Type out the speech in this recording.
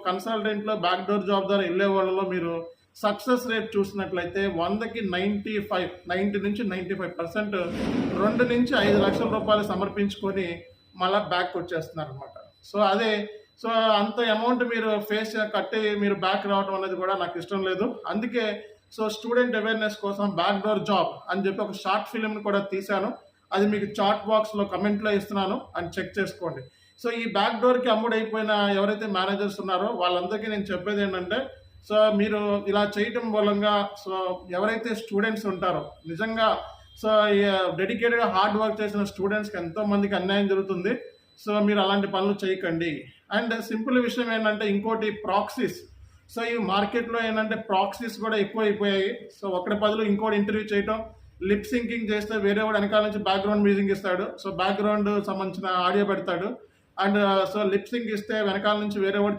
కన్సల్టెంట్‌లో back door job ద్వారా ఎళ్ళే వాళ్ళలో మీరు సక్సెస్ రేట్ చూసినట్లయితే 100కి 95, 90-95% 2-5 లక్షల రూపాయలు సమర్పించుకొని మళ్ళా బ్యాక్‌కొచ్చేస్తున్నారనమాట. సో, అదే సో, అంత అమౌంట్ మీరు కట్టి మీరు బ్యాక్ రావడం అనేది కూడా నాకిష్టం లేదు. అందుకే స్టూడెంట్ అవేర్‌నెస్ కోసం బ్యాక్ డోర్ జాబ్ అని చెప్పి ఒక షార్ట్ ఫిల్మ్‌ని కూడా తీశాను. అది మీకు చాట్ బాక్స్‌లో కమెంట్‌లో ఇస్తున్నాను. అని చెక్ చేసుకోండి. ఈ బ్యాక్ డోర్‌కి అమ్ముడైపోయిన ఎవరైతే మేనేజర్స్ ఉన్నారో వాళ్ళందరికీ నేను చెప్పేదేంటంటే, మీరు ఇలా చేయటం మూలంగా ఎవరైతే స్టూడెంట్స్ ఉంటారో నిజంగా సో, ఈ డెడికేటెడ్‌గా హార్డ్ వర్క్ చేసిన స్టూడెంట్స్‌కి ఎంతో మందికి అన్యాయం జరుగుతుంది. మీరు అలాంటి పనులు చేయకండి. అండ్ సింపుల్ విషయం ఏంటంటే ఇంకోటి ప్రాక్సీస్. ఈ మార్కెట్‌లో ఏంటంటే ప్రాక్సీస్ కూడా ఎక్కువైపోయాయి. ఒకడి బదులు ఇంకోటి ఇంటర్వ్యూ చేయటం, లిప్ సింకింగ్ చేస్తే వేరే వాడు వెనకాల నుంచి బ్యాక్‌గ్రౌండ్ మ్యూజిక్ ఇస్తాడు. బ్యాక్‌గ్రౌండ్ సంబంధించిన ఆడియో పెడతాడు. అండ్ లిప్ సింక్ ఇస్తే వెనకాల నుంచి వేరే వాడు